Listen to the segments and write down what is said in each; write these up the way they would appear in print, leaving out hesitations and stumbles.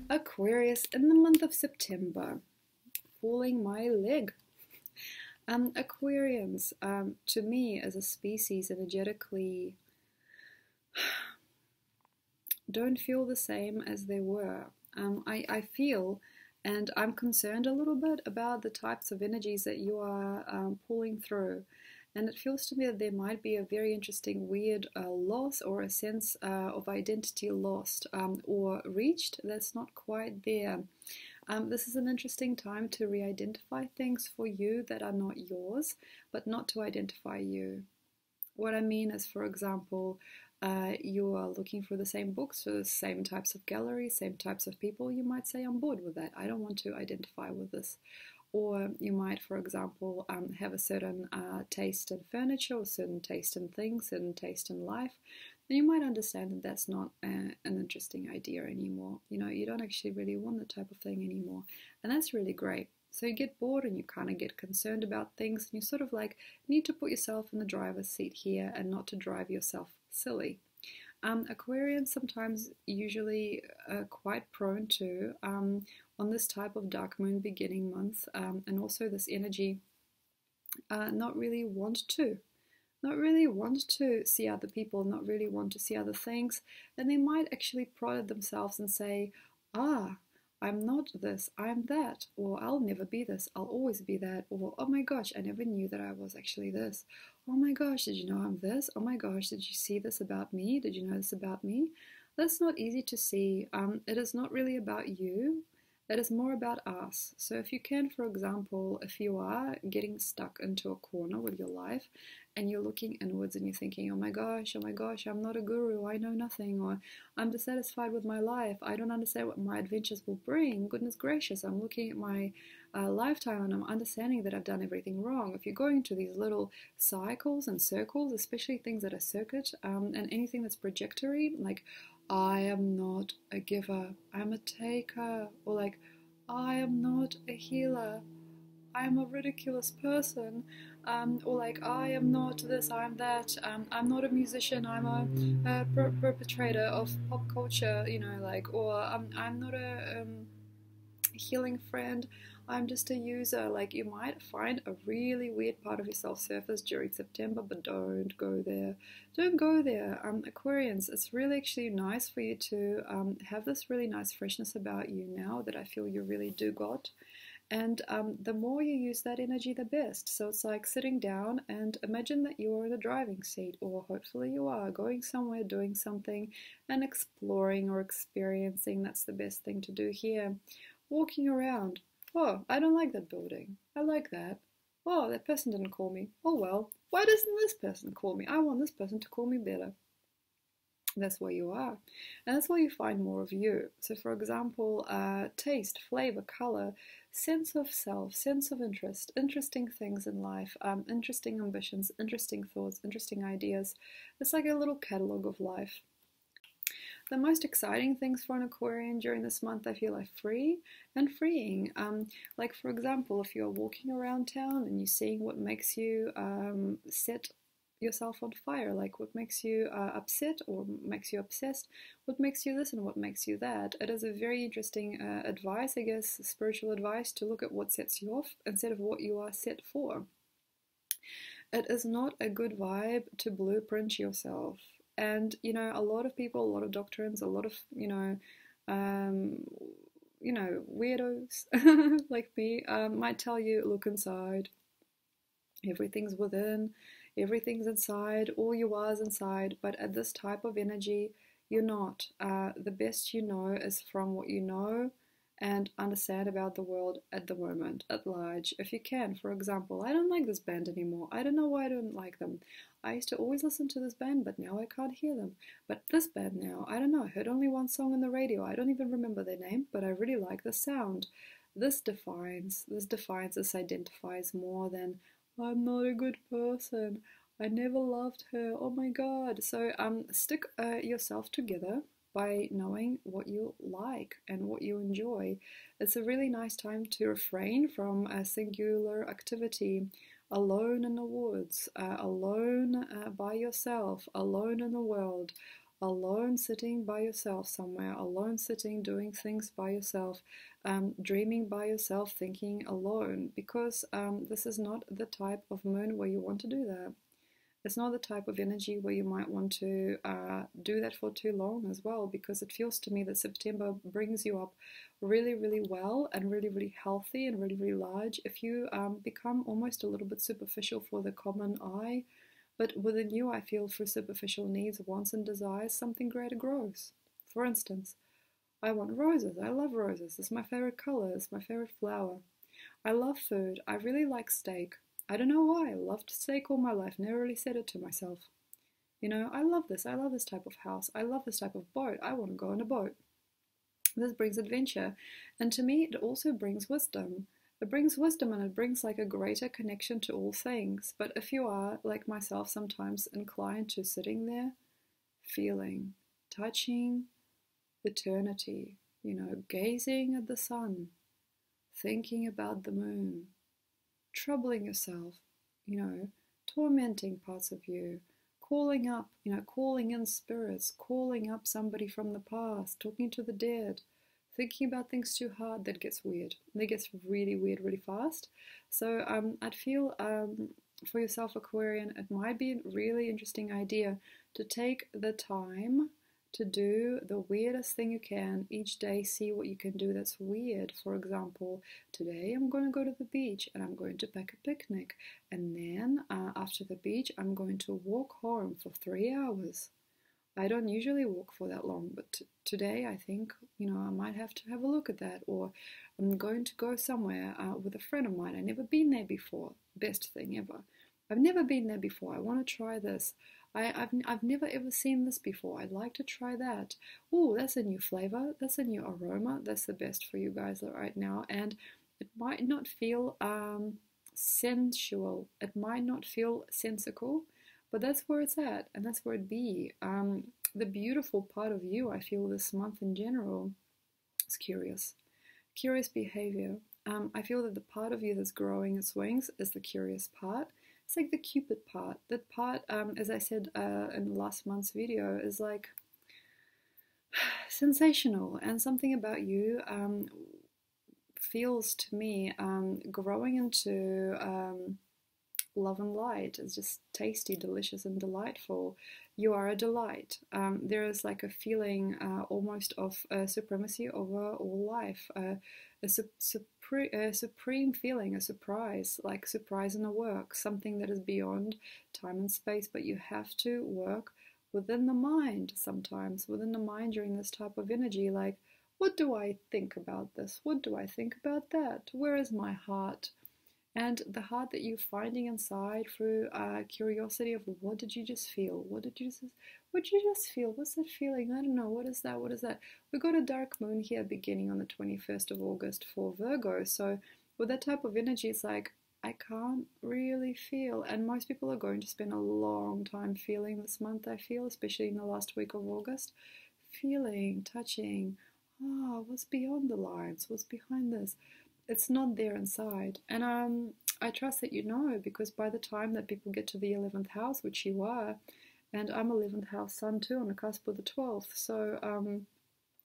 Aquarius in the month of September, pulling my leg. Aquarians, to me as a species, energetically don't feel the same as they were. I feel, and I'm concerned a little bit about the types of energies that you are pulling through. And it feels to me that there might be a very interesting, weird loss or a sense of identity lost or reached that's not quite there. This is an interesting time to re-identify things for you that are not yours, but not to identify you. What I mean is, for example, you are looking for the same books, for the same types of galleries, same types of people. You might say, I'm bored with that. I don't want to identify with this. Or you might, for example, have a certain taste in furniture, or certain taste in things, certain taste in life. And you might understand that that's not an interesting idea anymore. You know, you don't actually really want that type of thing anymore. And that's really great. So you get bored and you kind of get concerned about things, and you sort of like need to put yourself in the driver's seat here and not to drive yourself silly. Aquarians sometimes usually quite prone to, on this type of dark moon beginning month, and also this energy, not really want to see other people, not really want to see other things, and they might actually pride at themselves and say, I'm not this, I'm that, or I'll never be this, I'll always be that, or oh my gosh, I never knew that I was actually this. Oh my gosh, did you know I'm this? Oh my gosh, did you see this about me? Did you know this about me? That's not easy to see. It is not really about you. It is more about us. So if you can, for example, if you are getting stuck into a corner with your life and you're looking inwards and you're thinking, oh my gosh, I'm not a guru, I know nothing, or I'm dissatisfied with my life, I don't understand what my adventures will bring, goodness gracious, I'm looking at my lifetime and I'm understanding that I've done everything wrong. If you're going into these little cycles and circles, especially things that are circuit, and anything that's trajectory, like I am not a giver, I'm a taker, or like I am not a healer, I'm a ridiculous person, or like I am not this, I'm that, I'm not a musician, I'm a perpetrator of pop culture, you know, like, or I'm not a healing friend, I'm just a user. Like, you might find a really weird part of yourself surface during September, but don't go there. Don't go there. Aquarians, it's really actually nice for you to have this really nice freshness about you now that I feel you really do got. And the more you use that energy, the best. So it's like sitting down and imagine that you're in the driving seat, or hopefully you are going somewhere, doing something, and exploring or experiencing. That's the best thing to do here. Walking around. Oh, I don't like that building. I like that. Oh, that person didn't call me. Oh well, why doesn't this person call me? I want this person to call me better. That's where you are. And that's where you find more of you. So for example, taste, flavor, color, sense of self, sense of interest, interesting things in life, interesting ambitions, interesting thoughts, interesting ideas. It's like a little catalog of life. The most exciting things for an Aquarian during this month, I feel, are free and freeing. Like, for example, if you're walking around town and you're seeing what makes you set yourself on fire, like what makes you upset or makes you obsessed, what makes you this and what makes you that. It is a very interesting advice, I guess, spiritual advice, to look at what sets you off instead of what you are set for. It is not a good vibe to blueprint yourself. And, you know, a lot of people, a lot of doctrines, a lot of, weirdos like me might tell you, look inside. Everything's within, everything's inside, all you are is inside. But at this type of energy, you're not. The best you know is from what you know and understand about the world at the moment, at large. If you can, for example, I don't like this band anymore. I don't know why I don't like them. I used to always listen to this band, but now I can't hear them. But this band now, I don't know, I heard only one song on the radio. I don't even remember their name, but I really like the sound. This defines, this identifies more than, I'm not a good person, I never loved her, oh my god. So stick yourself together by knowing what you like and what you enjoy. It's a really nice time to refrain from a singular activity, alone in the woods, alone by yourself, alone in the world, alone sitting by yourself somewhere, alone sitting doing things by yourself, dreaming by yourself, thinking alone, because this is not the type of moon where you want to do that. It's not the type of energy where you might want to do that for too long as well, because it feels to me that September brings you up really, really well and really, really healthy and really, really large if you become almost a little bit superficial for the common eye. But within you, I feel through superficial needs, wants, and desires, something greater grows. For instance, I want roses. I love roses. It's my favorite color. It's my favorite flower. I love food. I really like steak. I don't know why. I loved steak all my life. Never really said it to myself. You know, I love this. I love this type of house. I love this type of boat. I want to go on a boat. This brings adventure. And to me, it also brings wisdom. It brings wisdom and it brings like a greater connection to all things. But if you are, like myself, sometimes inclined to sitting there, feeling, touching eternity, you know, gazing at the sun, thinking about the moon, troubling yourself, you know, tormenting parts of you, calling up, you know, calling in spirits, calling up somebody from the past, talking to the dead, thinking about things too hard, that gets weird. That gets really weird really fast. So I'd feel for yourself, Aquarian, it might be a really interesting idea to take the time to do the weirdest thing you can each day. See what you can do that's weird. For example, today I'm going to go to the beach and I'm going to pack a picnic, and then after the beach I'm going to walk home for 3 hours. I don't usually walk for that long, but today I think, you know, I might have to have a look at that. Or I'm going to go somewhere with a friend of mine. I've never been there before. Best thing ever. I've never been there before. I want to try this. I've never ever seen this before. I'd like to try that. Oh, that's a new flavor. That's a new aroma. That's the best for you guys right now. And it might not feel sensual. It might not feel sensical. But that's where it's at, and that's where it be. The beautiful part of you, I feel, this month in general is curious. Curious behavior. I feel that the part of you that's growing its wings is the curious part. It's like the Cupid part. That part, as I said in last month's video, is like sensational, and something about you feels to me growing into love and light. Is just tasty, delicious, and delightful. You are a delight. There is like a feeling almost of supremacy over all life, a supreme feeling, a surprise, like surprise in a work, something that is beyond time and space, but you have to work within the mind sometimes, within the mind during this type of energy, like, what do I think about this? What do I think about that? Where is my heart? And the heart that you're finding inside through curiosity of what did you just feel? What did you just feel? What's that feeling? I don't know. What is that? What is that? We got a dark moon here beginning on the 21st of August for Virgo. So with that type of energy, it's like, I can't really feel. And most people are going to spend a long time feeling this month, I feel, especially in the last week of August. Feeling, touching. What's beyond the lines? What's behind this? It's not there inside. And I trust that you know, because by the time that people get to the 11th house, which you are, and I'm 11th house sun too, on the cusp of the 12th. So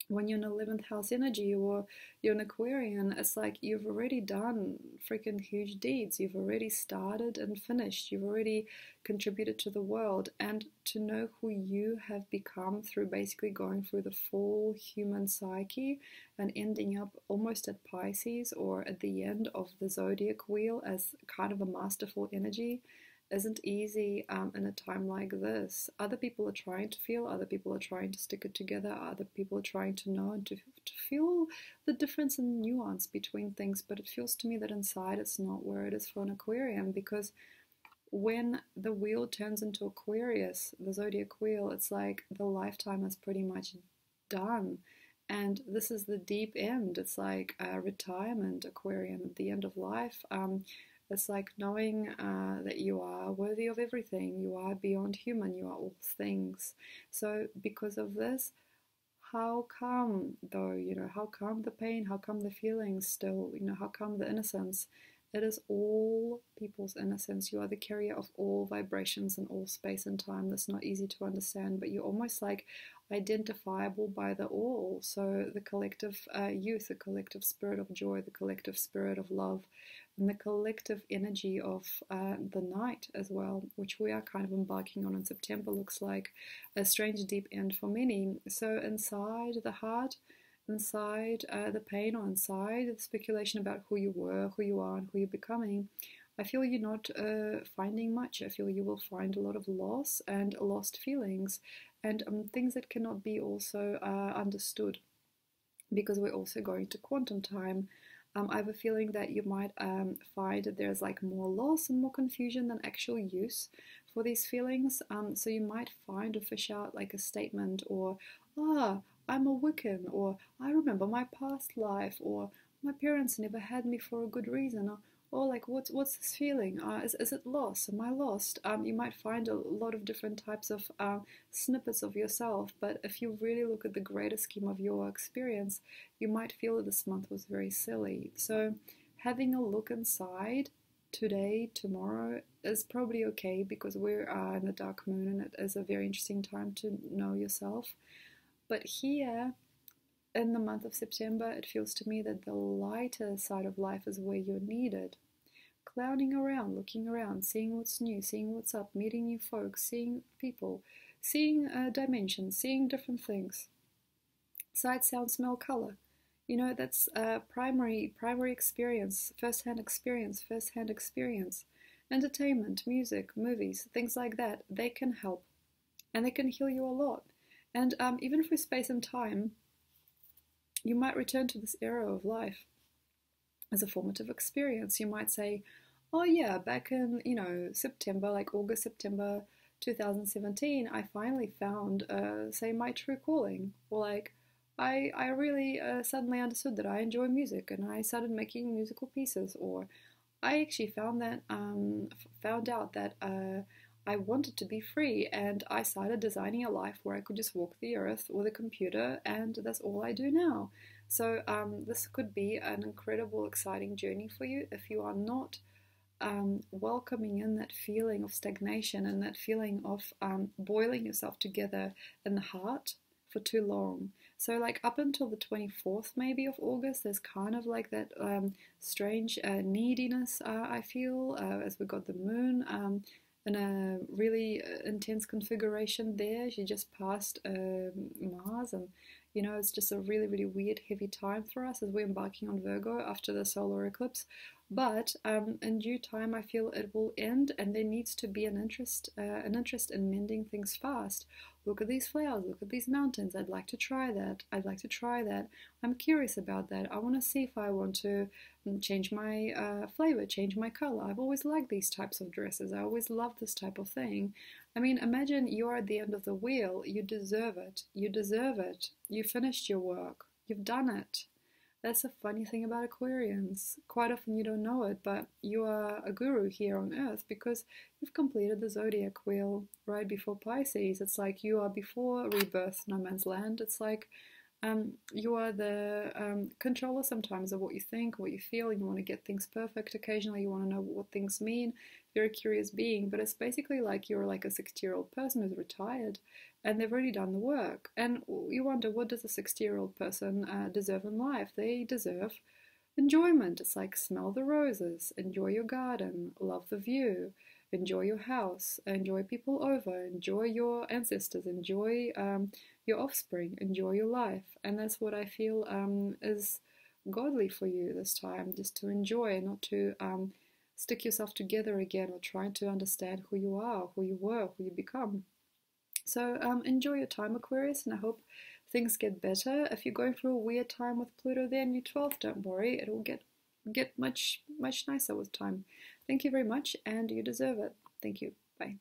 when you're in 11th house energy, or you're an Aquarian, it's like you've already done freaking huge deeds. You've already started and finished. You've already contributed to the world. And to know who you have become through basically going through the full human psyche and ending up almost at Pisces or at the end of the zodiac wheel as kind of a masterful energy isn't easy in a time like this. Other people are trying to feel, other people are trying to stick it together, other people are trying to know and to feel the difference and nuance between things, but it feels to me that inside it's not where it is for an Aquarian, because when the wheel turns into Aquarius, the zodiac wheel, it's like the lifetime is pretty much done. And this is the deep end. It's like retirement, Aquarian, at the end of life. It's like knowing that you are worthy of everything. You are beyond human. You are all things. So because of this, how come though, how come the pain? How come the feelings still, how come the innocence? It is all people's innocence. You are the carrier of all vibrations and all space and time. That's not easy to understand, but you're almost like identifiable by the all. So the collective youth, the collective spirit of joy, the collective spirit of love, and the collective energy of the night as well, which we are kind of embarking on in September, looks like a strange deep end for many. So inside the heart, inside the pain, or inside the speculation about who you were, who you are, and who you're becoming, I feel you're not finding much. I feel you will find a lot of loss and lost feelings, and things that cannot be also understood, because we're also going to quantum time. I have a feeling that you might find that there's like more loss and more confusion than actual use for these feelings. So you might find or fish out like a statement, or I'm a Wiccan, or I remember my past life, or my parents never had me for a good reason, or like what's this feeling? Is it loss? Am I lost? You might find a lot of different types of snippets of yourself, but if you really look at the greater scheme of your experience, you might feel that this month was very silly. So having a look inside today, tomorrow, is probably okay, because we're in the dark moon and it is a very interesting time to know yourself. But here, in the month of September, it feels to me that the lighter side of life is where you're needed. Clowning around, looking around, seeing what's new, seeing what's up, meeting new folks, seeing people, seeing dimensions, seeing different things. Sight, sound, smell, color. You know, that's primary experience, first-hand experience. Entertainment, music, movies, things like that, they can help. And they can heal you a lot. And even for space and time, you might return to this era of life as a formative experience. You might say, oh yeah, back in, September, like August, September 2017, I finally found, say, my true calling. Or like, I really suddenly understood that I enjoy music and I started making musical pieces. Or I actually found out that I wanted to be free, and I started designing a life where I could just walk the earth with a computer, and that's all I do now. So this could be an incredible, exciting journey for you if you are not welcoming in that feeling of stagnation and that feeling of boiling yourself together in the heart for too long. So like up until the 24th maybe of August, there's kind of like that strange neediness, I feel, as we got the moon in a really intense configuration there. She just passed Mars, and it's just a really, really weird, heavy time for us as we're embarking on Virgo after the solar eclipse. But in due time, I feel it will end, and there needs to be an interest in mending things fast. Look at these flowers, look at these mountains. I'd like to try that. I'd like to try that. I'm curious about that. I want to see if I want to change my flavor, change my color. I've always liked these types of dresses. I always loved this type of thing. I mean, imagine you're at the end of the wheel. You deserve it. You deserve it. You finished your work. You've done it. That's the funny thing about Aquarians. Quite often you don't know it, but you are a guru here on Earth because you've completed the zodiac wheel right before Pisces. It's like you are before rebirth, no man's land. It's like you are the controller sometimes of what you think, what you feel. You want to get things perfect. Occasionally you want to know what things mean. You're a curious being, but it's basically like you're like a 60-year-old person who's retired and they've already done the work. And you wonder, what does a 60-year-old person deserve in life? They deserve enjoyment. It's like smell the roses, enjoy your garden, love the view, enjoy your house, enjoy people over, enjoy your ancestors, enjoy your offspring, enjoy your life. And that's what I feel is godly for you this time, just to enjoy, not to stick yourself together again or trying to understand who you are, who you were, who you become. So enjoy your time, Aquarius, and I hope things get better. If you're going through a weird time with Pluto there in your 12th, don't worry, it will get much nicer with time. Thank you very much, and you deserve it. Thank you. Bye.